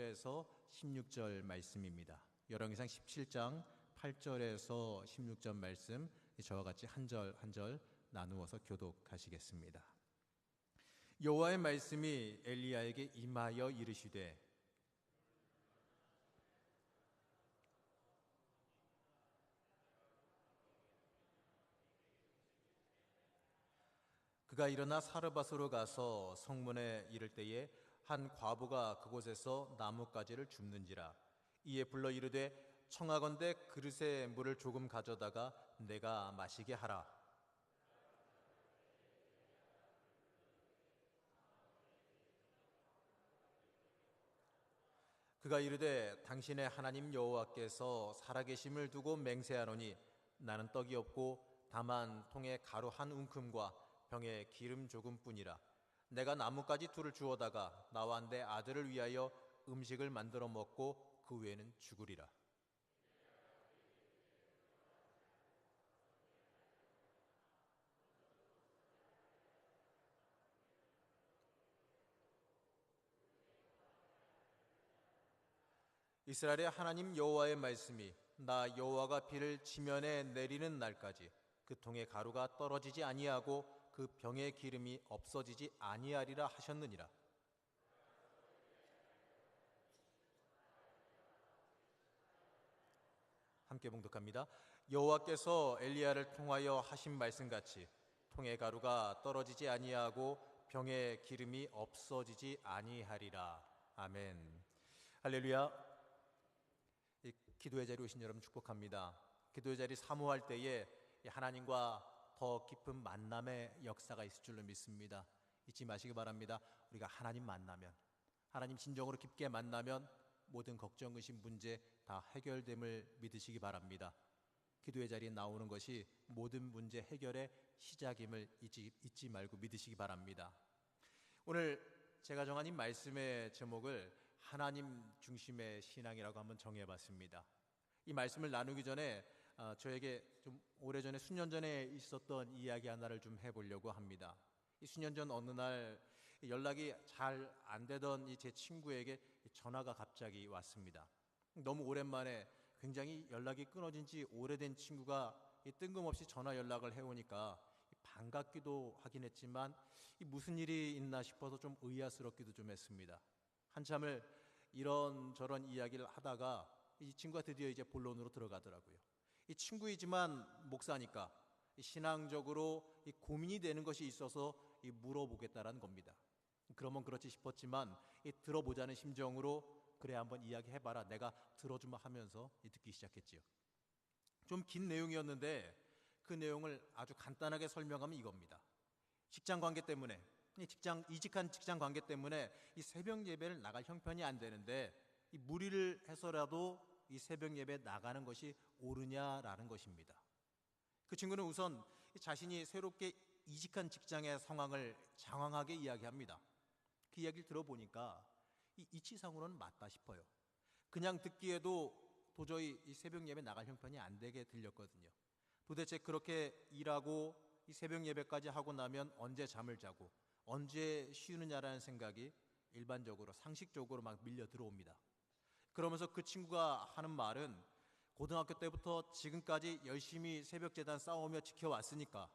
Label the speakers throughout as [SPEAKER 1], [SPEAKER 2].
[SPEAKER 1] 8절에서 16절 말씀입니다. 열왕기상 17장 8절에서 16절 말씀 저와 같이 한 절 한 절 나누어서 교독하시겠습니다. 여호와의 말씀이 엘리야에게 임하여 이르시되 그가 일어나 사르밧으로 가서 성문에 이를 때에 한 과부가 그곳에서 나뭇가지를 줍는지라. 이에 불러 이르되 청하건대 그릇에 물을 조금 가져다가 내가 마시게 하라. 그가 이르되 당신의 하나님 여호와께서 살아계심을 두고 맹세하노니 나는 떡이 없고 다만 통에 가루 한 움큼과 병에 기름 조금뿐이라. 내가 나뭇가지 둘을 주워다가 나와 내 아들을 위하여 음식을 만들어 먹고 그 외에는 죽으리라. 이스라엘의 하나님 여호와의 말씀이 나 여호와가 비를 지면에 내리는 날까지 그 통에 가루가 떨어지지 아니하고 그 병의 기름이 없어지지 아니하리라 하셨느니라. 함께 봉독합니다. 여호와께서 엘리야를 통하여 하신 말씀같이 통의 가루가 떨어지지 아니하고 병의 기름이 없어지지 아니하리라. 아멘. 할렐루야. 기도의 자리에 오신 여러분 축복합니다. 기도의 자리 사모할 때에 하나님과 더 깊은 만남의 역사가 있을 줄로 믿습니다. 잊지 마시기 바랍니다. 우리가 하나님 만나면, 하나님 진정으로 깊게 만나면 모든 걱정, 의심, 문제 다 해결됨을 믿으시기 바랍니다. 기도의 자리에 나오는 것이 모든 문제 해결의 시작임을 잊지 말고 믿으시기 바랍니다. 오늘 제가 정한 이 말씀의 제목을 하나님 중심의 신앙이라고 한번 정해봤습니다. 이 말씀을 나누기 전에 저에게 좀 오래전에 수년 전에 있었던 이야기 하나를 좀 해보려고 합니다. 이 수년 전 어느 날 연락이 잘 안 되던 제 친구에게 전화가 갑자기 왔습니다. 너무 오랜만에 굉장히 연락이 끊어진 지 오래된 친구가 뜬금없이 전화 연락을 해오니까 반갑기도 하긴 했지만 무슨 일이 있나 싶어서 좀 의아스럽기도 좀 했습니다. 한참을 이런저런 이야기를 하다가 이 친구가 드디어 이제 본론으로 들어가더라고요. 이 친구이지만 목사니까 신앙적으로 고민이 되는 것이 있어서 물어보겠다라는 겁니다. 그러면 그렇지 싶었지만 들어보자는 심정으로 그래 한번 이야기해봐라, 내가 들어주마 하면서 듣기 시작했지요. 좀 긴 내용이었는데 그 내용을 아주 간단하게 설명하면 이겁니다. 직장 관계 때문에 이직한 직장 관계 때문에 이 새벽 예배를 나갈 형편이 안 되는데 이 무리를 해서라도 이 새벽 예배 나가는 것이 옳으냐라는 것입니다. 그 친구는 우선 자신이 새롭게 이직한 직장의 상황을 장황하게 이야기합니다. 그 이야기를 들어보니까 이 이치상으로는 맞다 싶어요. 그냥 듣기에도 도저히 이 새벽 예배 나갈 형편이 안 되게 들렸거든요. 도대체 그렇게 일하고 이 새벽 예배까지 하고 나면 언제 잠을 자고 언제 쉬느냐라는 생각이 일반적으로 상식적으로 막 밀려 들어옵니다. 그러면서 그 친구가 하는 말은 고등학교 때부터 지금까지 열심히 새벽재단 싸우며 지켜왔으니까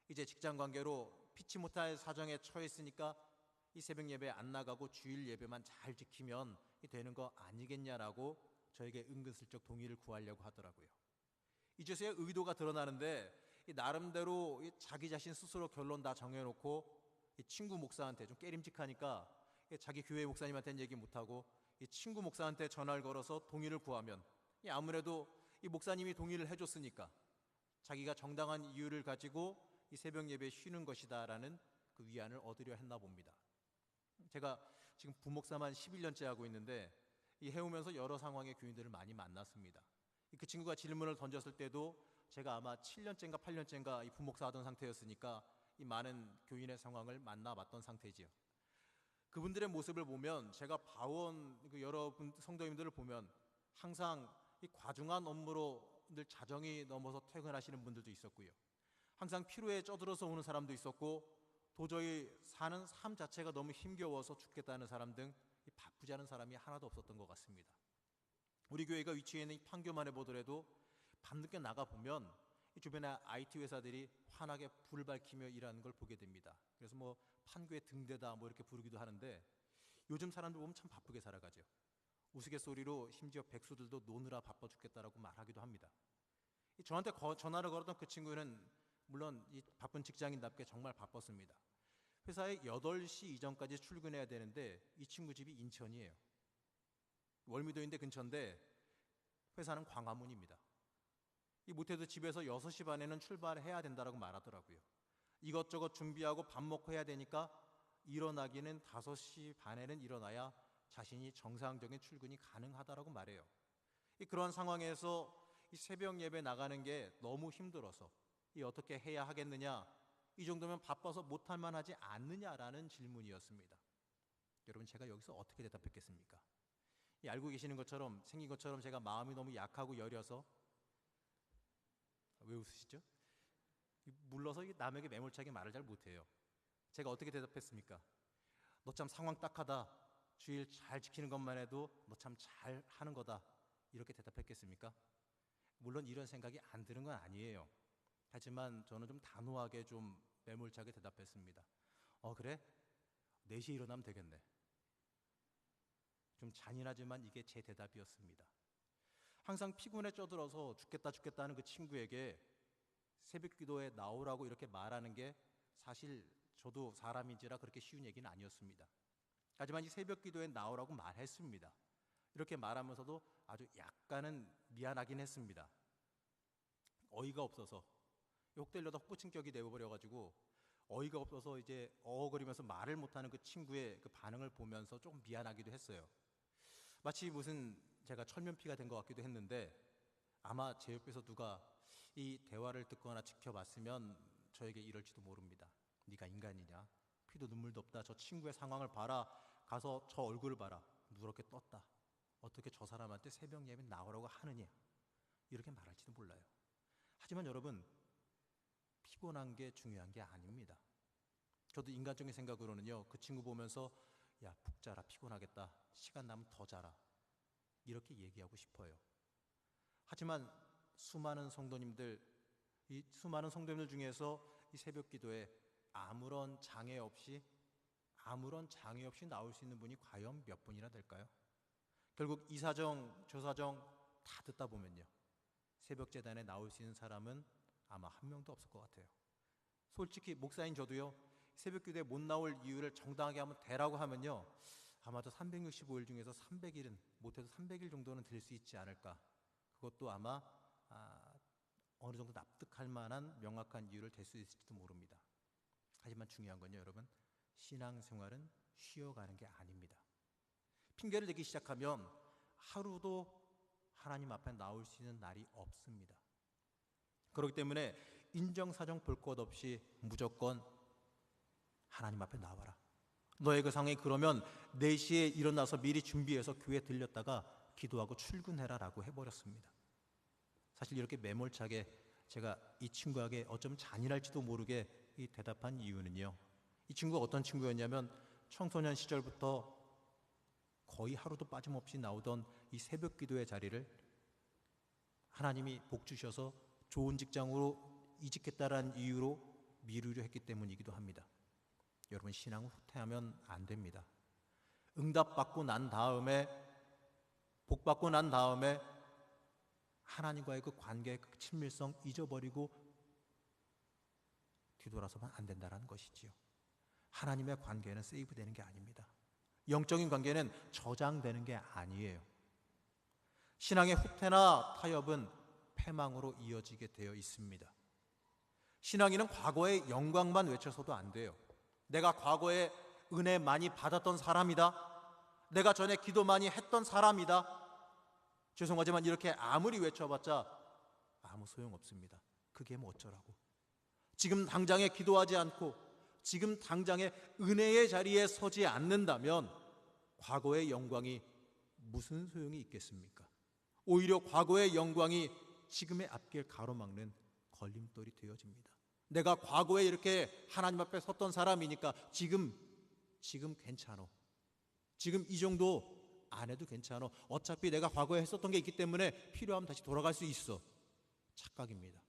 [SPEAKER 1] 이제 직장관계로 피치 못할 사정에 처했으니까 이 새벽 예배 안 나가고 주일 예배만 잘 지키면 되는 거 아니겠냐라고 저에게 은근슬쩍 동의를 구하려고 하더라고요. 이제서야 의도가 드러나는데 나름대로 자기 자신 스스로 결론 다 정해놓고 친구 목사한테 좀 깨림직하니까 자기 교회 목사님한테는 얘기 못하고 이 친구 목사한테 전화를 걸어서 동의를 구하면 아무래도 이 목사님이 동의를 해줬으니까 자기가 정당한 이유를 가지고 이 새벽 예배에 쉬는 것이다 라는 그 위안을 얻으려 했나 봅니다. 제가 지금 부목사만 11년째 하고 있는데 해오면서 여러 상황의 교인들을 많이 만났습니다. 그 친구가 질문을 던졌을 때도 제가 아마 7년째인가 8년째인가 이 부목사 하던 상태였으니까 이 많은 교인의 상황을 만나봤던 상태지요. 그분들의 모습을 보면 제가 봐온 여러 성도님들을 보면 항상 이 과중한 업무로 늘 자정이 넘어서 퇴근하시는 분들도 있었고요. 항상 피로에 쪄들어서 오는 사람도 있었고 도저히 사는 삶 자체가 너무 힘겨워서 죽겠다는 사람 등 바쁘지 않은 사람이 하나도 없었던 것 같습니다. 우리 교회가 위치해 있는 이 판교만 해보더라도 밤늦게 나가보면 주변에 IT 회사들이 환하게 불을 밝히며 일하는 걸 보게 됩니다. 그래서 뭐 판교의 등대다 뭐 이렇게 부르기도 하는데, 요즘 사람들 보면 참 바쁘게 살아가죠. 우스갯소리로 심지어 백수들도 노느라 바빠 죽겠다라고 말하기도 합니다. 저한테 전화를 걸었던 그 친구는 물론 이 바쁜 직장인답게 정말 바빴습니다. 회사에 8시 이전까지 출근해야 되는데 이 친구 집이 인천이에요. 월미도인데 근처인데 회사는 광화문입니다. 못해도 집에서 6시 반에는 출발해야 된다고 말하더라고요. 이것저것 준비하고 밥 먹고 해야 되니까 일어나기는 5시 반에는 일어나야 자신이 정상적인 출근이 가능하다라고 말해요. 그런 상황에서 이 새벽 예배 나가는 게 너무 힘들어서 어떻게 해야 하겠느냐, 이 정도면 바빠서 못할 만하지 않느냐라는 질문이었습니다. 여러분, 제가 여기서 어떻게 대답했겠습니까? 알고 계시는 것처럼 생긴 것처럼 제가 마음이 너무 약하고 여려서, 왜 웃으시죠? 물러서 남에게 매몰차게 말을 잘 못해요. 제가 어떻게 대답했습니까? 너 참 상황 딱하다. 주일 잘 지키는 것만 해도 너 참 잘 하는 거다. 이렇게 대답했겠습니까? 물론 이런 생각이 안 드는 건 아니에요. 하지만 저는 좀 단호하게 좀 매몰차게 대답했습니다. 그래? 4시에 일어나면 되겠네. 좀 잔인하지만 이게 제 대답이었습니다. 항상 피곤에 쪄들어서 죽겠다 하는 그 친구에게 새벽 기도에 나오라고 이렇게 말하는 게 사실 저도 사람인지라 그렇게 쉬운 얘기는 아니었습니다. 하지만 이 새벽 기도에 나오라고 말했습니다. 이렇게 말하면서도 아주 약간은 미안하긴 했습니다. 어이가 없어서, 혹되려다 혹부침격이 되어버려가지고 어이가 없어서 이제 어거리면서 말을 못하는 그 친구의 그 반응을 보면서 조금 미안하기도 했어요. 마치 무슨 제가 철면피가 된 것 같기도 했는데, 아마 제 옆에서 누가 이 대화를 듣거나 지켜봤으면 저에게 이럴지도 모릅니다. 네가 인간이냐? 피도 눈물도 없다. 저 친구의 상황을 봐라. 가서 저 얼굴을 봐라. 누렇게 떴다. 어떻게 저 사람한테 새벽 예배 나오라고 하느냐? 이렇게 말할지도 몰라요. 하지만 여러분, 피곤한 게 중요한 게 아닙니다. 저도 인간적인 생각으로는요, 그 친구 보면서 야, 푹 자라. 피곤하겠다. 시간 나면 더 자라. 이렇게 얘기하고 싶어요. 하지만 수많은 성도님들 중에서 이 새벽 기도에 아무런 장애 없이 나올 수 있는 분이 과연 몇 분이나 될까요? 결국 이 사정 저 사정 다 듣다 보면요, 새벽 제단에 나올 수 있는 사람은 아마 한 명도 없을 것 같아요. 솔직히 목사인 저도요, 새벽 기도에 못 나올 이유를 정당하게 한번 대라고 하면요, 아마도 365일 중에서 300일은, 못해도 300일 정도는 될 수 있지 않을까. 그것도 아마 어느 정도 납득할 만한 명확한 이유를 댈 수 있을지도 모릅니다. 하지만 중요한 건요, 여러분, 신앙생활은 쉬어가는 게 아닙니다. 핑계를 대기 시작하면 하루도 하나님 앞에 나올 수 있는 날이 없습니다. 그렇기 때문에 인정사정 볼 것 없이 무조건 하나님 앞에 나와라. 너의 그 상황이 그러면 4시에 일어나서 미리 준비해서 교회 들렸다가 기도하고 출근해라 라고 해버렸습니다. 사실 이렇게 매몰차게 제가 이 친구에게 어쩌면 잔인할지도 모르게 이 대답한 이유는요, 이 친구가 어떤 친구였냐면 청소년 시절부터 거의 하루도 빠짐없이 나오던 이 새벽 기도의 자리를 하나님이 복 주셔서 좋은 직장으로 이직했다라는 이유로 미루려 했기 때문이기도 합니다. 여러분, 신앙을 후퇴하면 안 됩니다. 응답받고 난 다음에, 복받고 난 다음에 하나님과의 그 관계의 그 친밀성 잊어버리고 뒤돌아서면 안 된다는 것이지요. 하나님의 관계는 세이브되는 게 아닙니다. 영적인 관계는 저장되는 게 아니에요. 신앙의 후퇴나 타협은 패망으로 이어지게 되어 있습니다. 신앙인은 과거의 영광만 외쳐서도 안 돼요. 내가 과거에 은혜 많이 받았던 사람이다. 내가 전에 기도 많이 했던 사람이다. 죄송하지만 이렇게 아무리 외쳐봤자 아무 소용없습니다. 그게 뭐 어쩌라고. 지금 당장에 기도하지 않고 지금 당장에 은혜의 자리에 서지 않는다면 과거의 영광이 무슨 소용이 있겠습니까? 오히려 과거의 영광이 지금의 앞길 가로막는 걸림돌이 되어집니다. 내가 과거에 이렇게 하나님 앞에 섰던 사람이니까 지금 괜찮아. 지금 이 정도 안 해도 괜찮아. 어차피 내가 과거에 했었던 게 있기 때문에 필요하면 다시 돌아갈 수 있어. 착각입니다.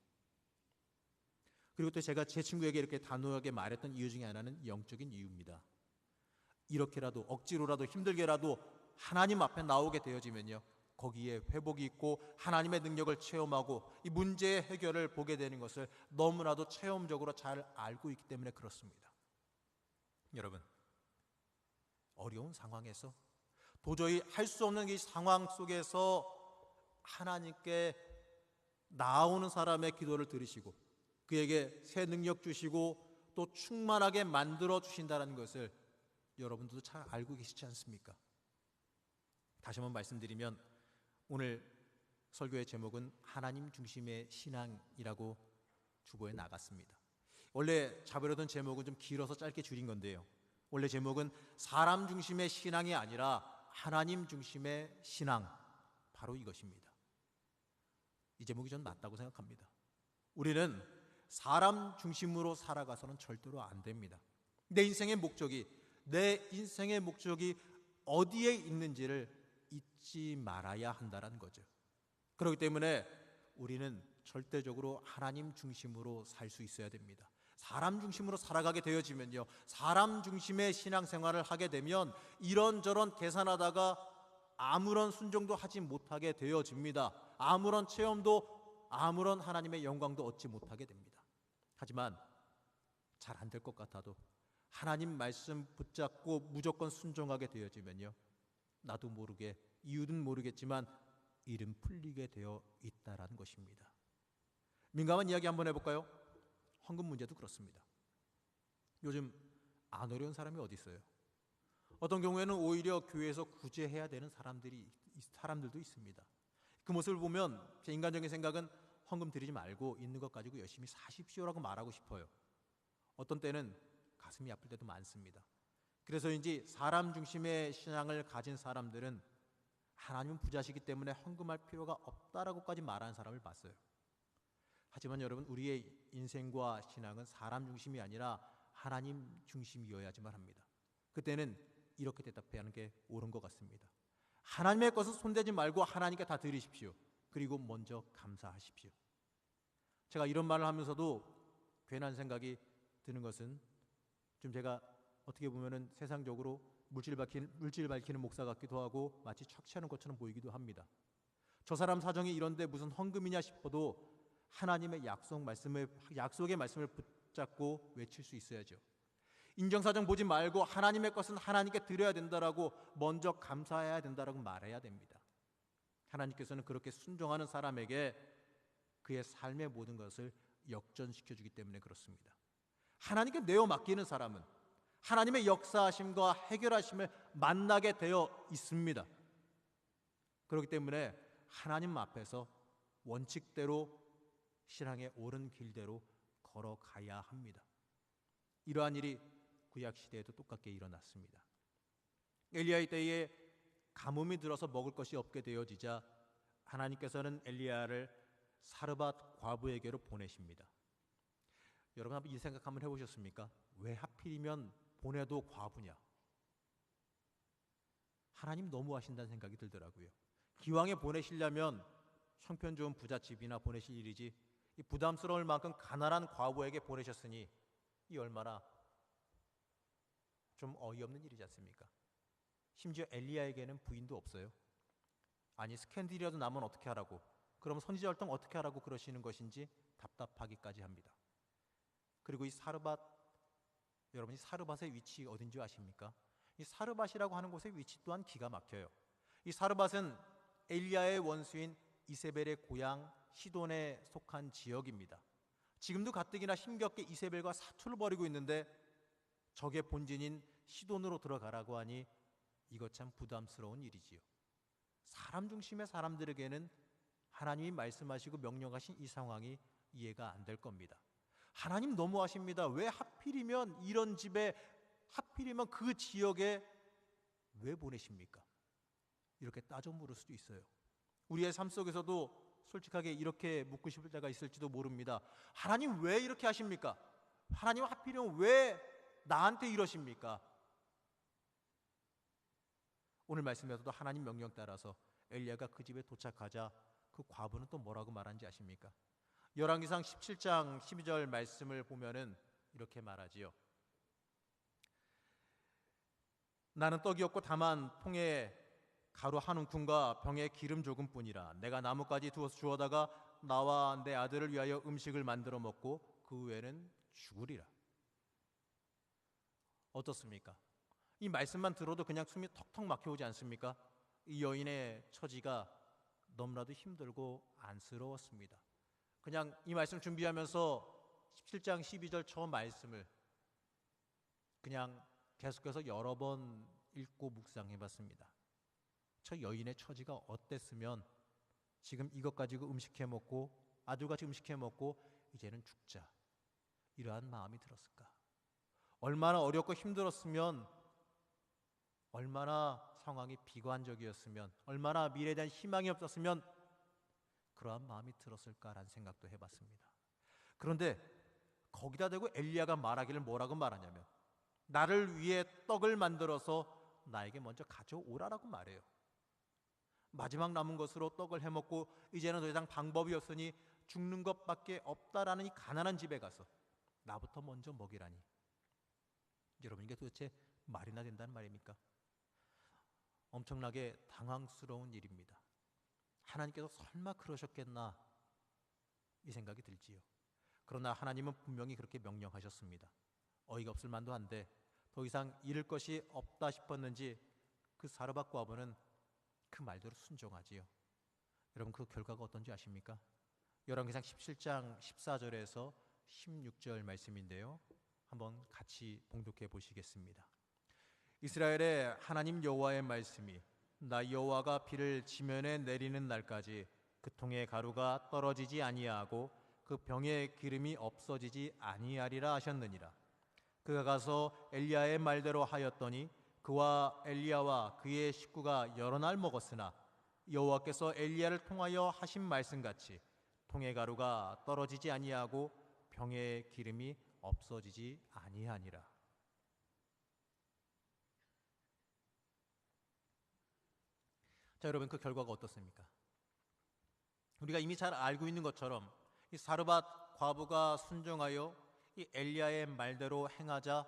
[SPEAKER 1] 그리고 또 제가 제 친구에게 이렇게 단호하게 말했던 이유 중에 하나는 영적인 이유입니다. 이렇게라도 억지로라도 힘들게라도 하나님 앞에 나오게 되어지면요, 거기에 회복이 있고 하나님의 능력을 체험하고 이 문제의 해결을 보게 되는 것을 너무나도 체험적으로 잘 알고 있기 때문에 그렇습니다. 여러분, 어려운 상황에서 도저히 할 수 없는 이 상황 속에서 하나님께 나오는 사람의 기도를 들으시고 그에게 새 능력 주시고 또 충만하게 만들어 주신다는 것을 여러분들도 잘 알고 계시지 않습니까? 다시 한번 말씀드리면 오늘 설교의 제목은 하나님 중심의 신앙이라고 주보에 나갔습니다. 원래 잡으려던 제목은 좀 길어서 짧게 줄인 건데요, 원래 제목은 사람 중심의 신앙이 아니라 하나님 중심의 신앙, 바로 이것입니다. 이 제목이 전 맞다고 생각합니다. 우리는 사람 중심으로 살아가서는 절대로 안 됩니다. 내 인생의 목적이 어디에 있는지를 잊지 말아야 한다는 거죠. 그렇기 때문에 우리는 절대적으로 하나님 중심으로 살 수 있어야 됩니다. 사람 중심으로 살아가게 되어지면요, 사람 중심의 신앙생활을 하게 되면 이런저런 계산하다가 아무런 순종도 하지 못하게 되어집니다. 아무런 체험도, 아무런 하나님의 영광도 얻지 못하게 됩니다. 하지만 잘 안 될 것 같아도 하나님 말씀 붙잡고 무조건 순종하게 되어지면요, 나도 모르게, 이유는 모르겠지만 일은 풀리게 되어 있다라는 것입니다. 민감한 이야기 한번 해볼까요? 헌금 문제도 그렇습니다. 요즘 안 어려운 사람이 어디 있어요? 어떤 경우에는 오히려 교회에서 구제해야 되는 사람들도 있습니다. 그 모습을 보면 제 인간적인 생각은 헌금 드리지 말고 있는 것 가지고 열심히 사십시오라고 말하고 싶어요. 어떤 때는 가슴이 아플 때도 많습니다. 그래서인지 사람 중심의 신앙을 가진 사람들은 하나님은 부자시기 때문에 헌금할 필요가 없다라고까지 말하는 사람을 봤어요. 하지만 여러분, 우리의 인생과 신앙은 사람 중심이 아니라 하나님 중심이어야지만 합니다. 그때는 이렇게 대답해야 하는 게 옳은 것 같습니다. 하나님의 것은 손대지 말고 하나님께 다 드리십시오. 그리고 먼저 감사하십시오. 제가 이런 말을 하면서도 괜한 생각이 드는 것은, 좀 제가 어떻게 보면은 세상적으로 물질 밝히는 목사 같기도 하고 마치 착취하는 것처럼 보이기도 합니다. 저 사람 사정이 이런데 무슨 헌금이냐 싶어도 하나님의 약속의 말씀을 붙잡고 외칠 수 있어야죠. 인정사정 보지 말고 하나님의 것은 하나님께 드려야 된다라고 먼저 감사해야 된다라고 말해야 됩니다. 하나님께서는 그렇게 순종하는 사람에게 그의 삶의 모든 것을 역전시켜주기 때문에 그렇습니다. 하나님께 내어 맡기는 사람은 하나님의 역사하심과 해결하심을 만나게 되어 있습니다. 그렇기 때문에 하나님 앞에서 원칙대로 신앙의 옳은 길대로 걸어가야 합니다. 이러한 일이 구약시대에도 똑같게 일어났습니다. 엘리야의 때에 가뭄이 들어서 먹을 것이 없게 되어지자 하나님께서는 엘리야를 사르밧 과부에게로 보내십니다. 여러분 한번 이 생각 한번 해보셨습니까? 왜 하필이면 보내도 과부냐? 하나님 너무하신다는 생각이 들더라고요. 기왕에 보내시려면 형편 좋은 부잣집이나 보내실 일이지, 이 부담스러울 만큼 가난한 과부에게 보내셨으니 이 얼마나 좀 어이없는 일이지 않습니까? 심지어 엘리야에게는 부인도 없어요. 아니 스캔들이라도 나면 어떻게 하라고, 그럼 선지자활동 어떻게 하라고 그러시는 것인지 답답하기까지 합니다. 그리고 이 사르밧, 여러분이 사르밧의 위치 어딘 줄 아십니까? 이 사르밧이라고 하는 곳의 위치 또한 기가 막혀요. 이 사르밧은 엘리야의 원수인 이세벨의 고향 시돈에 속한 지역입니다. 지금도 가뜩이나 힘겹게 이세벨과 사투를 벌이고 있는데 적의 본진인 시돈으로 들어가라고 하니 이것 참 부담스러운 일이지요. 사람 중심의 사람들에게는 하나님이 말씀하시고 명령하신 이 상황이 이해가 안 될 겁니다. 하나님 너무하십니다. 왜 하필이면 이런 집에, 하필이면 그 지역에 왜 보내십니까? 이렇게 따져 물을 수도 있어요. 우리의 삶 속에서도 솔직하게 이렇게 묻고 싶을 때가 있을지도 모릅니다. 하나님 왜 이렇게 하십니까? 하나님 하필이면 왜 나한테 이러십니까? 오늘 말씀에서도 하나님 명령 따라서 엘리야가 그 집에 도착하자 그 과부는 또 뭐라고 말한지 아십니까? 열왕기상 17장 12절 말씀을 보면은 이렇게 말하지요. 나는 떡이 없고 다만 통에 가루 한 움큼과 병에 기름 조금뿐이라. 내가 나뭇가지 두어서 주워다가 나와 내 아들을 위하여 음식을 만들어 먹고 그 후에는 죽으리라. 어떻습니까? 이 말씀만 들어도 그냥 숨이 턱턱 막혀오지 않습니까? 이 여인의 처지가 너무나도 힘들고 안쓰러웠습니다. 그냥 이 말씀 준비하면서 17장 12절 처음 말씀을 그냥 계속해서 여러 번 읽고 묵상해봤습니다. 저 여인의 처지가 어땠으면 지금 이것 가지고 음식해 먹고 아들같이 음식해 먹고 이제는 죽자, 이러한 마음이 들었을까? 얼마나 어렵고 힘들었으면, 얼마나 상황이 비관적이었으면, 얼마나 미래에 대한 희망이 없었으면 그러한 마음이 들었을까라는 생각도 해봤습니다. 그런데 거기다 대고 엘리야가 말하기를 뭐라고 말하냐면 나를 위해 떡을 만들어서 나에게 먼저 가져오라라고 말해요. 마지막 남은 것으로 떡을 해먹고 이제는 더 이상 방법이 없으니 죽는 것밖에 없다라는 이 가난한 집에 가서 나부터 먼저 먹이라니. 여러분, 이게 도대체 말이나 된다는 말입니까? 엄청나게 당황스러운 일입니다. 하나님께서 설마 그러셨겠나 이 생각이 들지요. 그러나 하나님은 분명히 그렇게 명령하셨습니다. 어이가 없을 만도 한데 더 이상 잃을 것이 없다 싶었는지 그 사르밧 과부는 그 말대로 순종하지요. 여러분, 그 결과가 어떤지 아십니까? 열왕기상 17장 14절에서 16절 말씀인데요, 한번 같이 봉독해 보시겠습니다. 이스라엘의 하나님 여호와의 말씀이 나 여호와가 비를 지면에 내리는 날까지 그 통의 가루가 떨어지지 아니하고 그 병의 기름이 없어지지 아니하리라 하셨느니라. 그가 가서 엘리야의 말대로 하였더니 그와 엘리야와 그의 식구가 여러 날 먹었으나 여호와께서 엘리야를 통하여 하신 말씀같이 통의 가루가 떨어지지 아니하고 병의 기름이 없어지지 아니하니라. 자, 여러분, 그 결과가 어떻습니까? 우리가 이미 잘 알고 있는 것처럼 이 사르밧 과부가 순종하여 이 엘리야의 말대로 행하자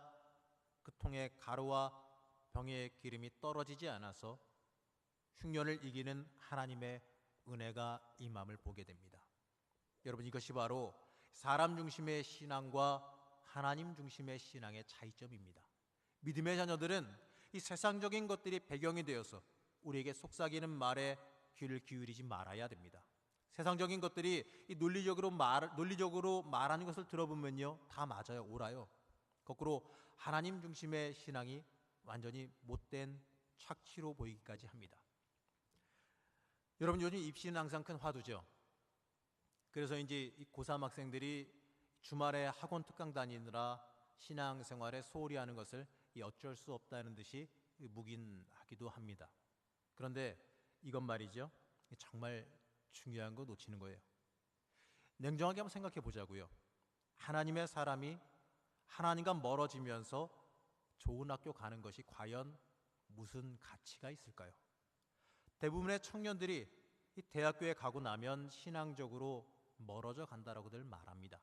[SPEAKER 1] 그 통의 가루와 병의 기름이 떨어지지 않아서 흉년을 이기는 하나님의 은혜가 임함을 보게 됩니다. 여러분, 이것이 바로 사람 중심의 신앙과 하나님 중심의 신앙의 차이점입니다. 믿음의 자녀들은 이 세상적인 것들이 배경이 되어서 우리에게 속삭이는 말에 귀를 기울이지 말아야 됩니다. 세상적인 것들이 이 논리적으로 말하는 것을 들어보면요, 다 맞아요, 옳아요. 거꾸로 하나님 중심의 신앙이 완전히 못된 착취로 보이기까지 합니다. 여러분, 요즘 입시는 항상 큰 화두죠. 그래서 이제 이 고3 학생들이 주말에 학원 특강 다니느라 신앙생활에 소홀히 하는 것을 어쩔 수 없다는 듯이 묵인하기도 합니다. 그런데 이건 말이죠, 정말 중요한 거 놓치는 거예요. 냉정하게 한번 생각해 보자고요. 하나님의 사람이 하나님과 멀어지면서 좋은 학교 가는 것이 과연 무슨 가치가 있을까요? 대부분의 청년들이 이 대학교에 가고 나면 신앙적으로 멀어져 간다라고들 말합니다.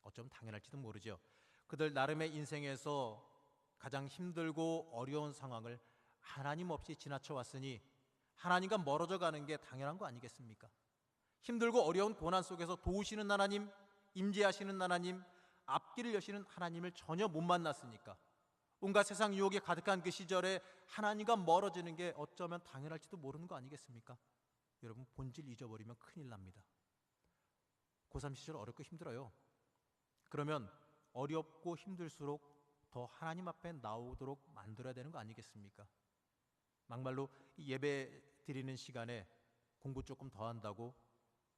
[SPEAKER 1] 어쩌면 당연할지도 모르죠. 그들 나름의 인생에서 가장 힘들고 어려운 상황을 하나님 없이 지나쳐 왔으니 하나님과 멀어져 가는 게 당연한 거 아니겠습니까? 힘들고 어려운 고난 속에서 도우시는 하나님, 임재하시는 하나님, 앞길을 여시는 하나님을 전혀 못 만났으니까 온갖 세상 유혹에 가득한 그 시절에 하나님과 멀어지는 게 어쩌면 당연할지도 모르는 거 아니겠습니까? 여러분, 본질 잊어버리면 큰일 납니다. 고3 시절 어렵고 힘들어요. 그러면 어렵고 힘들수록 더 하나님 앞에 나오도록 만들어야 되는 거 아니겠습니까? 막말로 예배 드리는 시간에 공부 조금 더 한다고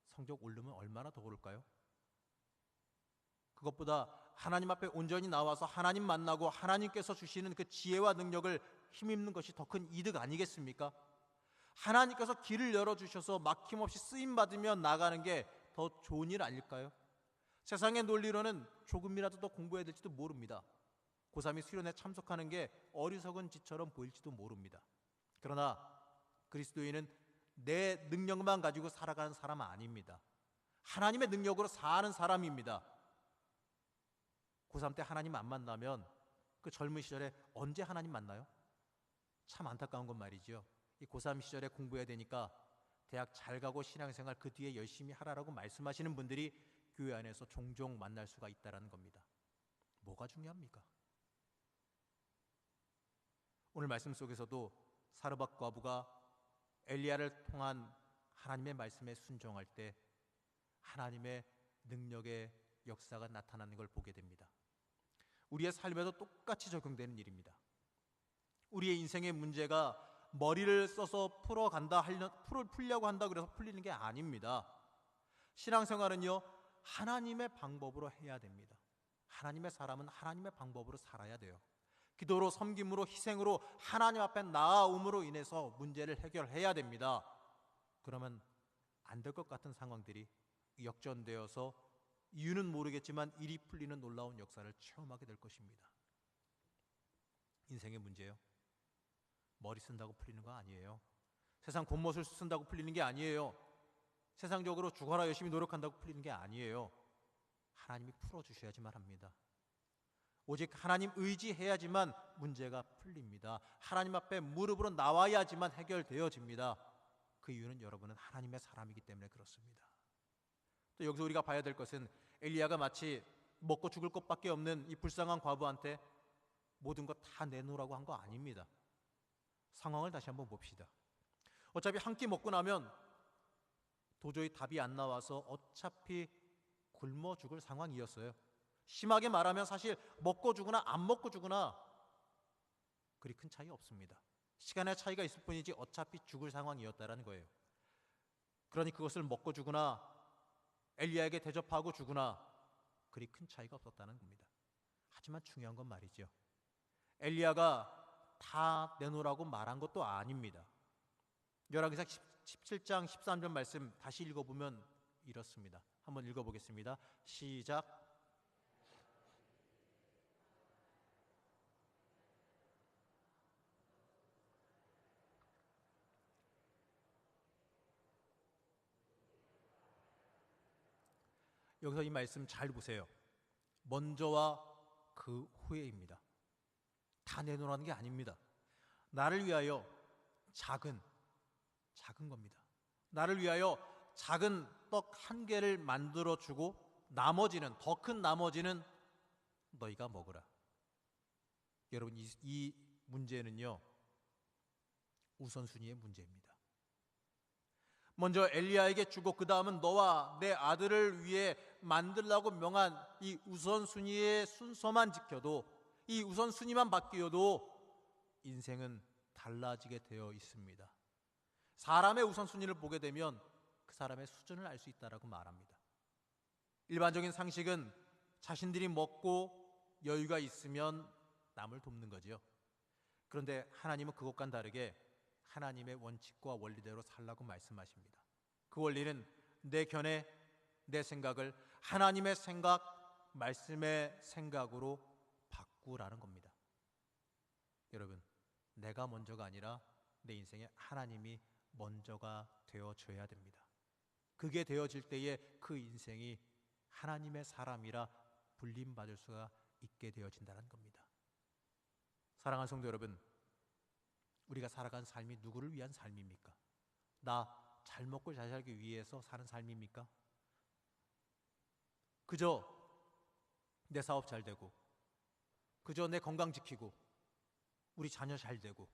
[SPEAKER 1] 성적 오르면 얼마나 더 오를까요? 그것보다 하나님 앞에 온전히 나와서 하나님 만나고 하나님께서 주시는 그 지혜와 능력을 힘입는 것이 더 큰 이득 아니겠습니까? 하나님께서 길을 열어주셔서 막힘없이 쓰임받으며 나가는 게 더 좋은 일 아닐까요? 세상의 논리로는 조금이라도 더 공부해야 될지도 모릅니다. 고3이 수련회 참석하는 게 어리석은 짓처럼 보일지도 모릅니다. 그러나 그리스도인은 내 능력만 가지고 살아가는 사람 아닙니다. 하나님의 능력으로 사는 사람입니다. 고3 때 하나님 안 만나면 그 젊은 시절에 언제 하나님 만나요? 참 안타까운 건 말이죠. 이 고3 시절에 공부해야 되니까 대학 잘 가고 신앙생활 그 뒤에 열심히 하라라고 말씀하시는 분들이 교회 안에서 종종 만날 수가 있다는 겁니다. 뭐가 중요합니까? 오늘 말씀 속에서도 사르밧 과부가 엘리야를 통한 하나님의 말씀에 순종할 때 하나님의 능력의 역사가 나타나는 걸 보게 됩니다. 우리의 삶에도 똑같이 적용되는 일입니다. 우리의 인생의 문제가 머리를 써서 풀려고 한다 그래서 풀리는 게 아닙니다. 신앙생활은요, 하나님의 방법으로 해야 됩니다. 하나님의 사람은 하나님의 방법으로 살아야 돼요. 기도로, 섬김으로, 희생으로 하나님 앞에 나아옴으로 인해서 문제를 해결해야 됩니다. 그러면 안 될 것 같은 상황들이 역전되어서 이유는 모르겠지만 일이 풀리는 놀라운 역사를 체험하게 될 것입니다. 인생의 문제요, 머리 쓴다고 풀리는 거 아니에요. 세상 겉멋을 쓴다고 풀리는 게 아니에요. 세상적으로 죽어라 열심히 노력한다고 풀리는 게 아니에요. 하나님이 풀어주셔야지만 합니다. 오직 하나님 의지해야지만 문제가 풀립니다. 하나님 앞에 무릎으로 나와야지만 해결되어집니다. 그 이유는 여러분은 하나님의 사람이기 때문에 그렇습니다. 또 여기서 우리가 봐야 될 것은 엘리야가 마치 먹고 죽을 것밖에 없는 이 불쌍한 과부한테 모든 것 다 내놓으라고 한 거 아닙니다. 상황을 다시 한번 봅시다. 어차피 한 끼 먹고 나면 도저히 답이 안 나와서 어차피 굶어 죽을 상황이었어요. 심하게 말하면 사실 먹고 죽으나 안 먹고 죽으나 그리 큰 차이 없습니다. 시간의 차이가 있을 뿐이지 어차피 죽을 상황이었다는 거예요. 그러니 그것을 먹고 죽으나 엘리야에게 대접하고 죽으나 그리 큰 차이가 없었다는 겁니다. 하지만 중요한 건 말이죠, 엘리야가 다 내놓으라고 말한 것도 아닙니다. 열왕기상 17장 13절 말씀 다시 읽어보면 이렇습니다. 한번 읽어보겠습니다. 시작. 여기서 이 말씀 잘 보세요. 먼저와 그 후에입니다. 다 내놓으라는 게 아닙니다. 나를 위하여 작은 겁니다. 나를 위하여 작은 떡 한 개를 만들어 주고 나머지는, 더 큰 나머지는 너희가 먹으라. 여러분, 이 문제는요, 우선순위의 문제입니다. 먼저 엘리야에게 주고 그 다음은 너와 내 아들을 위해 만들라고 명한 이 우선순위의 순서만 지켜도, 이 우선순위만 바뀌어도 인생은 달라지게 되어 있습니다. 사람의 우선순위를 보게 되면 그 사람의 수준을 알 수 있다라고 말합니다. 일반적인 상식은 자신들이 먹고 여유가 있으면 남을 돕는 거죠. 그런데 하나님은 그것과는 다르게 하나님의 원칙과 원리대로 살라고 말씀하십니다. 그 원리는 내 견해, 내 생각을 하나님의 생각, 말씀의 생각으로 바꾸라는 겁니다. 여러분, 내가 먼저가 아니라 내 인생에 하나님이 먼저가 되어줘야 됩니다. 그게 되어질 때에 그 인생이 하나님의 사람이라 불림받을 수가 있게 되어진다는 겁니다. 사랑하는 성도 여러분, 우리가 살아간 삶이 누구를 위한 삶입니까? 나 잘 먹고 잘 살기 위해서 사는 삶입니까? 그저 내 사업 잘 되고, 그저 내 건강 지키고, 우리 자녀 잘 되고,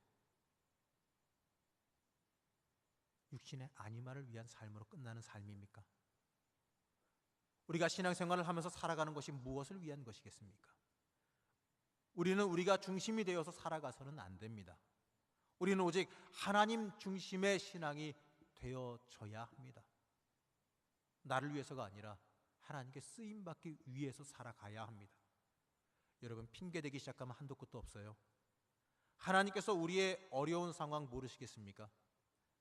[SPEAKER 1] 육신의 아니마를 위한 삶으로 끝나는 삶입니까? 우리가 신앙생활을 하면서 살아가는 것이 무엇을 위한 것이겠습니까? 우리는 우리가 중심이 되어서 살아가서는 안 됩니다. 우리는 오직 하나님 중심의 신앙이 되어져야 합니다. 나를 위해서가 아니라 하나님께 쓰임받기 위해서 살아가야 합니다. 여러분, 핑계대기 시작하면 한도 끝도 없어요. 하나님께서 우리의 어려운 상황 모르시겠습니까?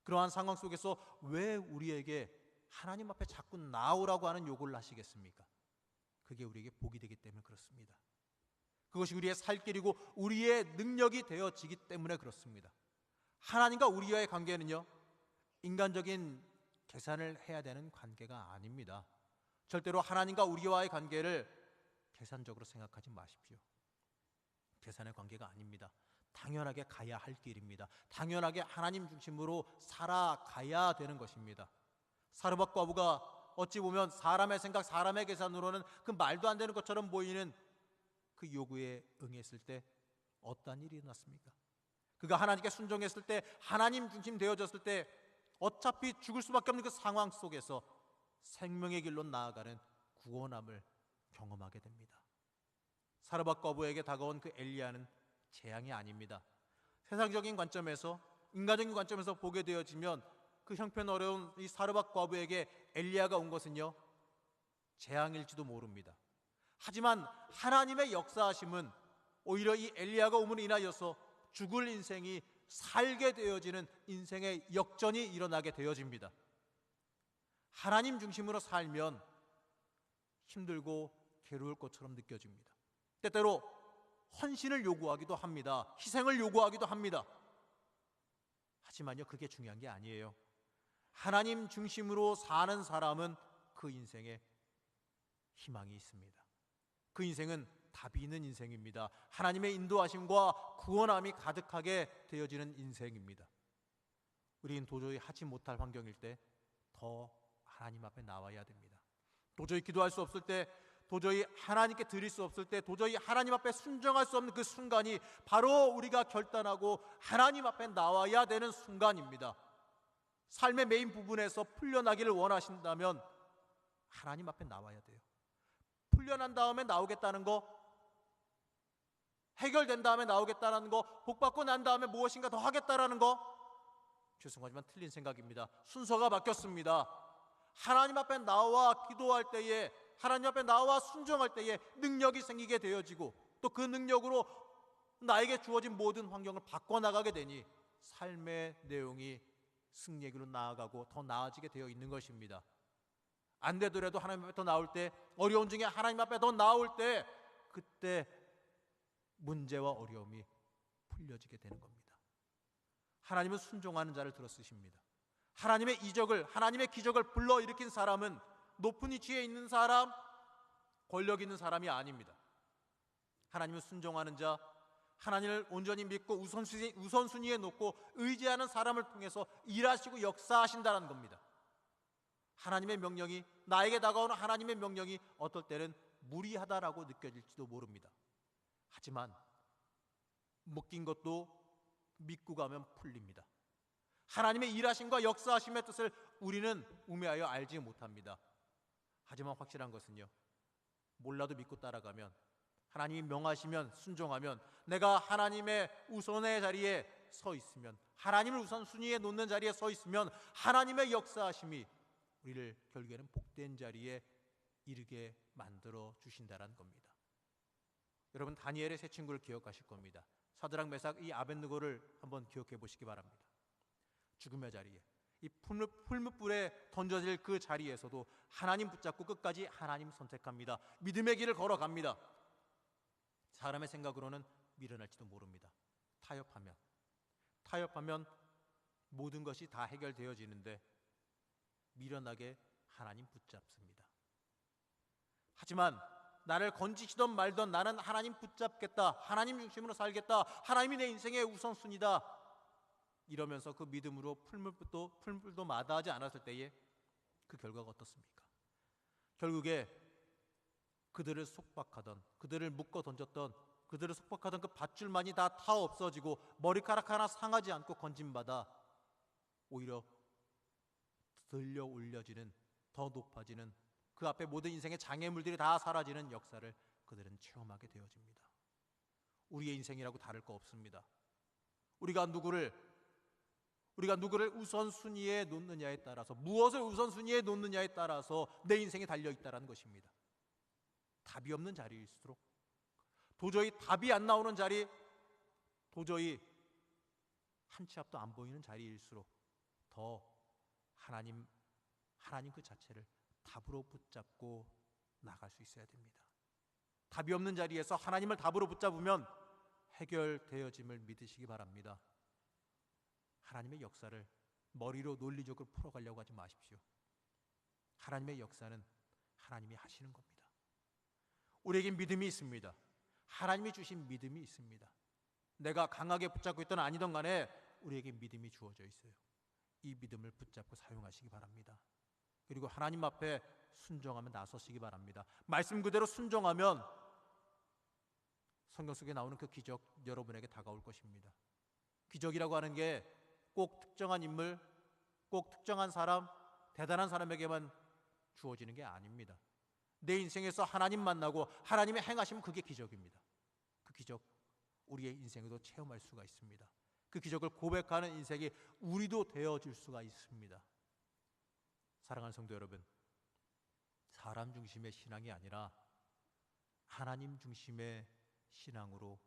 [SPEAKER 1] 그러한 상황 속에서 왜 우리에게 하나님 앞에 자꾸 나오라고 하는 요구를 하시겠습니까? 그게 우리에게 복이 되기 때문에 그렇습니다. 그것이 우리의 살 길이고 우리의 능력이 되어지기 때문에 그렇습니다. 하나님과 우리와의 관계는요, 인간적인 계산을 해야 되는 관계가 아닙니다. 절대로 하나님과 우리와의 관계를 계산적으로 생각하지 마십시오. 계산의 관계가 아닙니다. 당연하게 가야 할 길입니다. 당연하게 하나님 중심으로 살아가야 되는 것입니다. 사르밧 과부가 어찌 보면 사람의 생각, 사람의 계산으로는 그 말도 안 되는 것처럼 보이는 그 요구에 응했을 때 어떤 일이 일어났습니까? 그가 하나님께 순종했을 때, 하나님 중심 되어졌을 때 어차피 죽을 수밖에 없는 그 상황 속에서 생명의 길로 나아가는 구원함을 경험하게 됩니다. 사르밧 과부에게 다가온 그 엘리야는 재앙이 아닙니다. 세상적인 관점에서, 인간적인 관점에서 보게 되어지면 그 형편어려운 이 사르밧 과부에게 엘리야가 온 것은요, 재앙일지도 모릅니다. 하지만 하나님의 역사하심은 오히려 이 엘리야가 오므로 인하여서 죽을 인생이 살게 되어지는 인생의 역전이 일어나게 되어집니다. 하나님 중심으로 살면 힘들고 괴로울 것처럼 느껴집니다. 때때로 헌신을 요구하기도 합니다. 희생을 요구하기도 합니다. 하지만요, 그게 중요한 게 아니에요. 하나님 중심으로 사는 사람은 그 인생에 희망이 있습니다. 그 인생은 답이 있는 인생입니다. 하나님의 인도하심과 구원함이 가득하게 되어지는 인생입니다. 우리는 도저히 하지 못할 환경일 때 더 하나님 앞에 나와야 됩니다. 도저히 기도할 수 없을 때, 도저히 하나님께 드릴 수 없을 때, 도저히 하나님 앞에 순종할 수 없는 그 순간이 바로 우리가 결단하고 하나님 앞에 나와야 되는 순간입니다. 삶의 메인 부분에서 풀려나기를 원하신다면 하나님 앞에 나와야 돼요. 풀려난 다음에 나오겠다는 거, 해결된 다음에 나오겠다는 거, 복받고 난 다음에 무엇인가 더 하겠다라는 거, 죄송하지만 틀린 생각입니다. 순서가 바뀌었습니다. 하나님 앞에 나와 기도할 때에, 하나님 앞에 나와 순종할 때에 능력이 생기게 되어지고, 또 그 능력으로 나에게 주어진 모든 환경을 바꿔나가게 되니 삶의 내용이 승리의 길로 나아가고 더 나아지게 되어 있는 것입니다. 안 되더라도 하나님 앞에 더 나올 때, 어려운 중에 하나님 앞에 더 나올 때, 그때 문제와 어려움이 풀려지게 되는 겁니다. 하나님은 순종하는 자를 들어 쓰십니다. 하나님의 이적을, 하나님의 기적을 불러일으킨 사람은 높은 위치에 있는 사람, 권력 있는 사람이 아닙니다. 하나님은 순종하는 자, 하나님을 온전히 믿고 우선순위에 놓고 의지하는 사람을 통해서 일하시고 역사하신다는 겁니다. 하나님의 명령이, 나에게 다가오는 하나님의 명령이 어떨 때는 무리하다라고 느껴질지도 모릅니다. 하지만 묶인 것도 믿고 가면 풀립니다. 하나님의 일하심과 역사하심의 뜻을 우리는 우매하여 알지 못합니다. 하지만 확실한 것은요, 몰라도 믿고 따라가면, 하나님이 명하시면 순종하면, 내가 하나님의 우선의 자리에 서 있으면, 하나님을 우선순위에 놓는 자리에 서 있으면 하나님의 역사하심이 우리를 결국에는 복된 자리에 이르게 만들어 주신다는 겁니다. 여러분, 다니엘의 세 친구를 기억하실 겁니다. 사드락, 메삭, 이 아벳느고를 한번 기억해 보시기 바랍니다. 죽음의 자리에, 이 풀무불에 던져질 그 자리에서도 하나님 붙잡고 끝까지 하나님 선택합니다. 믿음의 길을 걸어갑니다. 사람의 생각으로는 미련할지도 모릅니다. 타협하면 모든 것이 다 해결되어지는데 미련하게 하나님 붙잡습니다. 하지만 나를 건지시던 말던 나는 하나님 붙잡겠다, 하나님 중심으로 살겠다, 하나님이 내 인생의 우선순위다, 이러면서 그 믿음으로 풀물도 마다하지 않았을 때에 그 결과가 어떻습니까? 결국에 그들을 속박하던, 그들을 묶어 던졌던, 그들을 속박하던 그 밧줄만이 다 없어지고 머리카락 하나 상하지 않고 건짐받아 오히려 들려 올려지는, 더 높아지는, 그 앞에 모든 인생의 장애물들이 다 사라지는 역사를 그들은 체험하게 되어집니다. 우리의 인생이라고 다를 거 없습니다. 우리가 누구를 우선순위에 놓느냐에 따라서, 무엇을 우선순위에 놓느냐에 따라서 내 인생이 달려있다는 것입니다. 답이 없는 자리일수록, 도저히 답이 안 나오는 자리, 도저히 한 치 앞도 안 보이는 자리일수록 더 하나님 그 자체를 답으로 붙잡고 나갈 수 있어야 됩니다. 답이 없는 자리에서 하나님을 답으로 붙잡으면 해결되어짐을 믿으시기 바랍니다. 하나님의 역사를 머리로 논리적으로 풀어가려고 하지 마십시오. 하나님의 역사는 하나님이 하시는 겁니다. 우리에게 믿음이 있습니다. 하나님이 주신 믿음이 있습니다. 내가 강하게 붙잡고 있든 아니든 간에 우리에게 믿음이 주어져 있어요. 이 믿음을 붙잡고 사용하시기 바랍니다. 그리고 하나님 앞에 순종하며 나서시기 바랍니다. 말씀 그대로 순종하면 성경 속에 나오는 그 기적 여러분에게 다가올 것입니다. 기적이라고 하는 게 꼭 특정한 인물, 꼭 특정한 사람, 대단한 사람에게만 주어지는 게 아닙니다. 내 인생에서 하나님 만나고 하나님의 행하시면 그게 기적입니다. 그 기적 우리의 인생에도 체험할 수가 있습니다. 그 기적을 고백하는 인생이 우리도 되어질 수가 있습니다. 사랑하는 성도 여러분, 사람 중심의 신앙이 아니라 하나님 중심의 신앙으로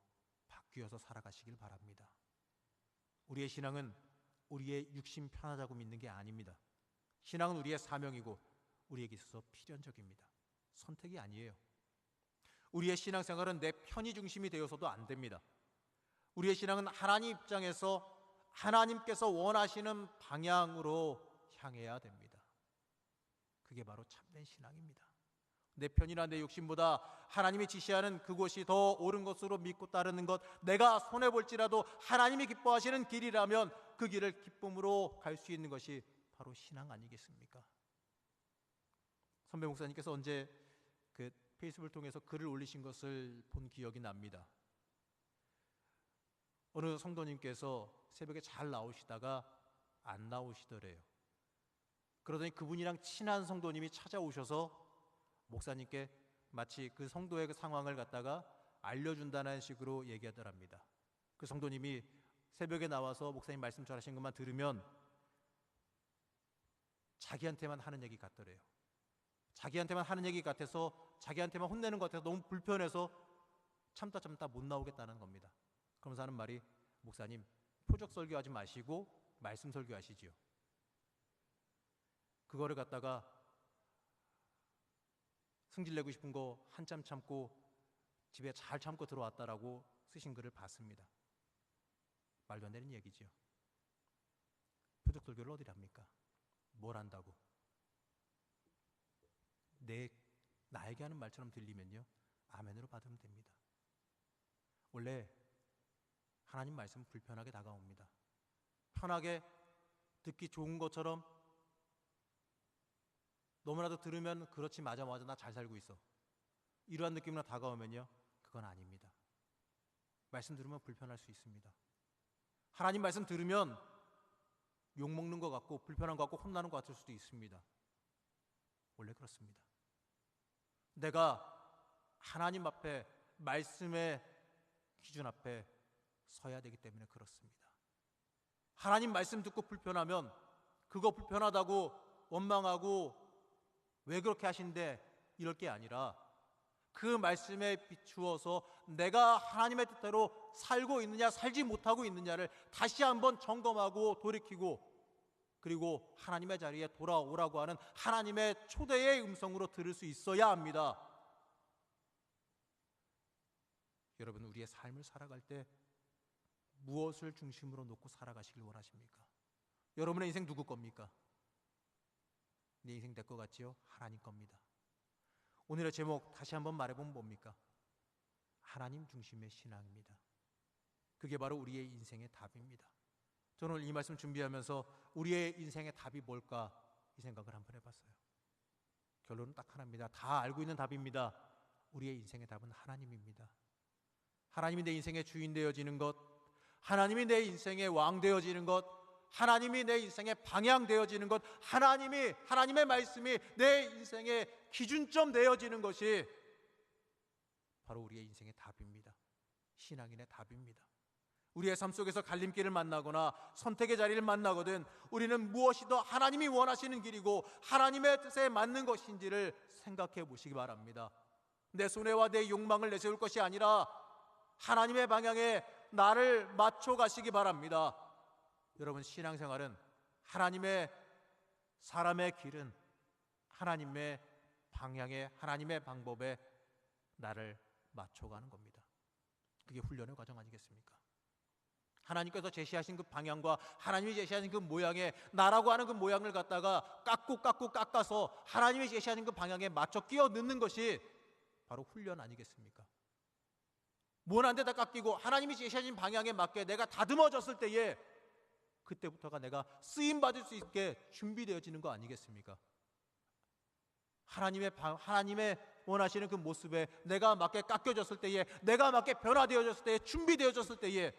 [SPEAKER 1] 바뀌어서 살아가시길 바랍니다. 우리의 신앙은 우리의 육신 편하자고 믿는 게 아닙니다. 신앙은 우리의 사명이고 우리에게 있어서 필연적입니다. 선택이 아니에요. 우리의 신앙생활은 내 편의 중심이 되어서도 안 됩니다. 우리의 신앙은 하나님 입장에서 하나님께서 원하시는 방향으로 향해야 됩니다. 그게 바로 참된 신앙입니다. 내 편이나 내 욕심보다 하나님이 지시하는 그곳이 더 옳은 것으로 믿고 따르는 것, 내가 손해볼지라도 하나님이 기뻐하시는 길이라면 그 길을 기쁨으로 갈 수 있는 것이 바로 신앙 아니겠습니까? 선배 목사님께서 언제 그 페이스북을 통해서 글을 올리신 것을 본 기억이 납니다. 어느 성도님께서 새벽에 잘 나오시다가 안 나오시더래요. 그러더니 그분이랑 친한 성도님이 찾아오셔서 목사님께 마치 그 성도의 그 상황을 갖다가 알려준다는 식으로 얘기하더랍니다. 그 성도님이 새벽에 나와서 목사님 말씀 전하신 것만 들으면 자기한테만 하는 얘기 같더래요. 자기한테만 하는 얘기 같아서 자기한테만 혼내는 것 같아서 너무 불편해서 참다 못 나오겠다는 겁니다. 그러면서 하는 말이, 목사님 표적 설교하지 마시고 말씀 설교하시지요. 그거를 갖다가 승질내고 싶은 거 한참 참고 집에 잘 참고 들어왔다라고 쓰신 글을 봤습니다. 말도 안 되는 얘기지요. 표적 설교를 어디를 합니까? 뭘 한다고? 나에게 하는 말처럼 들리면요, 아멘으로 받으면 됩니다. 원래 하나님 말씀은 불편하게 다가옵니다. 편하게 듣기 좋은 것처럼 너무나도 들으면 그렇지, 맞아 나 잘 살고 있어, 이러한 느낌으로 다가오면요, 그건 아닙니다. 말씀 들으면 불편할 수 있습니다. 하나님 말씀 들으면 욕먹는 것 같고 불편한 것 같고 혼나는 것 같을 수도 있습니다. 원래 그렇습니다. 내가 하나님 앞에 말씀의 기준 앞에 서야 되기 때문에 그렇습니다. 하나님 말씀 듣고 불편하면 그거 불편하다고 원망하고 왜 그렇게 하신대 이럴 게 아니라 그 말씀에 비추어서 내가 하나님의 뜻대로 살고 있느냐 살지 못하고 있느냐를 다시 한번 점검하고 돌이키고, 그리고 하나님의 자리에 돌아오라고 하는 하나님의 초대의 음성으로 들을 수 있어야 합니다. 여러분, 우리의 삶을 살아갈 때 무엇을 중심으로 놓고 살아가시길 원하십니까? 여러분의 인생 누구 겁니까? 내 인생 내 것 같지요? 하나님 겁니다. 오늘의 제목 다시 한번 말해보면 뭡니까? 하나님 중심의 신앙입니다. 그게 바로 우리의 인생의 답입니다. 저는 오늘 이 말씀 준비하면서 우리의 인생의 답이 뭘까 이 생각을 한번 해봤어요. 결론은 딱 하나입니다. 다 알고 있는 답입니다. 우리의 인생의 답은 하나님입니다. 하나님이 내 인생의 주인 되어지는 것, 하나님이 내 인생의 왕 되어지는 것, 하나님이 내 인생의 방향 되어지는 것, 하나님의 말씀이 내 인생의 기준점 되어지는 것이 바로 우리의 인생의 답입니다. 신앙인의 답입니다. 우리의 삶 속에서 갈림길을 만나거나 선택의 자리를 만나거든 우리는 무엇이 더 하나님이 원하시는 길이고 하나님의 뜻에 맞는 것인지를 생각해 보시기 바랍니다. 내 손해와 내 욕망을 내세울 것이 아니라 하나님의 방향에 나를 맞춰 가시기 바랍니다. 여러분, 신앙생활은 하나님의, 사람의 길은 하나님의 방향에, 하나님의 방법에 나를 맞춰가는 겁니다. 그게 훈련의 과정 아니겠습니까? 하나님께서 제시하신 그 방향과 하나님이 제시하신 그 모양의 나라고 하는 그 모양을 갖다가 깎아서 하나님이 제시하신 그 방향에 맞춰 끼워 넣는 것이 바로 훈련 아니겠습니까? 못 한 데다 깎이고 하나님이 제시하신 방향에 맞게 내가 다듬어졌을 때에 그때부터가 내가 쓰임받을 수 있게 준비되어지는 거 아니겠습니까? 하나님의 원하시는 그 모습에 내가 맞게 깎여졌을 때에, 내가 맞게 변화되어졌을 때에, 준비되어졌을 때에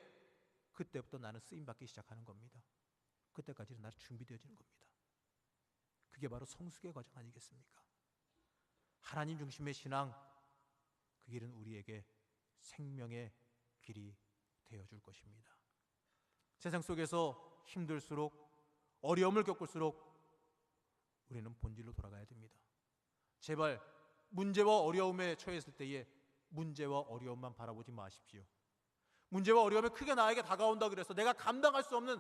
[SPEAKER 1] 그때부터 나는 쓰임받기 시작하는 겁니다. 그때까지는 나는 준비되어지는 겁니다. 그게 바로 성숙의 과정 아니겠습니까? 하나님 중심의 신앙, 그 길은 우리에게 생명의 길이 되어줄 것입니다. 세상 속에서 힘들수록, 어려움을 겪을수록 우리는 본질로 돌아가야 됩니다. 제발 문제와 어려움에 처했을 때에 문제와 어려움만 바라보지 마십시오. 문제와 어려움이 크게 나에게 다가온다 그래서 내가 감당할 수 없는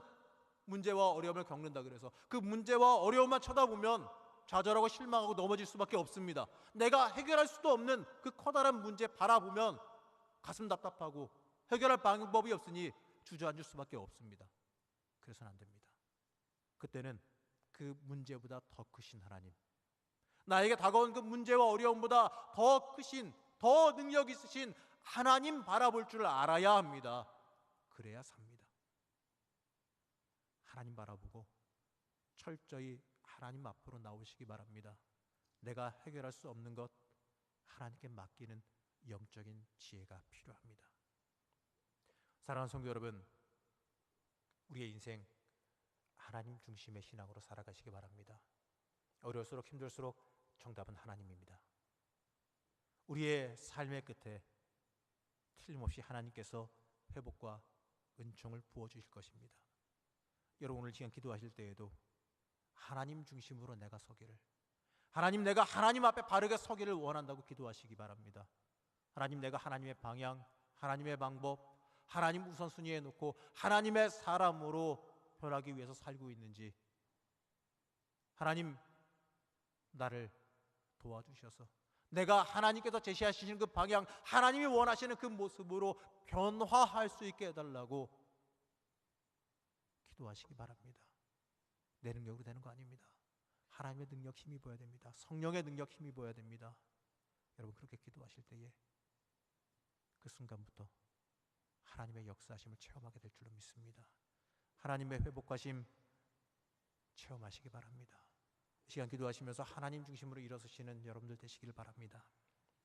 [SPEAKER 1] 문제와 어려움을 겪는다 그래서 그 문제와 어려움만 쳐다보면 좌절하고 실망하고 넘어질 수밖에 없습니다. 내가 해결할 수도 없는 그 커다란 문제 바라보면 가슴 답답하고 해결할 방법이 없으니 주저앉을 수밖에 없습니다. 그래서는 안 됩니다. 그때는 그 문제보다 더 크신 하나님, 나에게 다가온 그 문제와 어려움보다 더 크신, 더 능력 있으신 하나님 바라볼 줄 알아야 합니다. 그래야 삽니다. 하나님 바라보고 철저히 하나님 앞으로 나오시기 바랍니다. 내가 해결할 수 없는 것 하나님께 맡기는 영적인 지혜가 필요합니다. 사랑하는 성도 여러분, 우리의 인생 하나님 중심의 신앙으로 살아가시기 바랍니다. 어려울수록 힘들수록 정답은 하나님입니다. 우리의 삶의 끝에 틀림없이 하나님께서 회복과 은총을 부어주실 것입니다. 여러분 오늘 시간 기도하실 때에도 하나님 중심으로 내가 서기를, 하나님 내가 하나님 앞에 바르게 서기를 원한다고 기도하시기 바랍니다. 하나님 내가 하나님의 방향, 하나님의 방법, 하나님 우선순위에 놓고 하나님의 사람으로 변하기 위해서 살고 있는지 하나님 나를 도와주셔서 내가 하나님께서 제시하시는 그 방향, 하나님이 원하시는 그 모습으로 변화할 수 있게 해달라고 기도하시기 바랍니다. 내 능력으로 되는 거 아닙니다. 하나님의 능력 힘입어야 됩니다. 성령의 능력 힘입어야 됩니다. 여러분 그렇게 기도하실 때에 그 순간부터 하나님의 역사하심을 체험하게 될 줄로 믿습니다. 하나님의 회복하심 체험하시기 바랍니다. 이 시간 기도하시면서 하나님 중심으로 일어서시는 여러분들 되시길 바랍니다.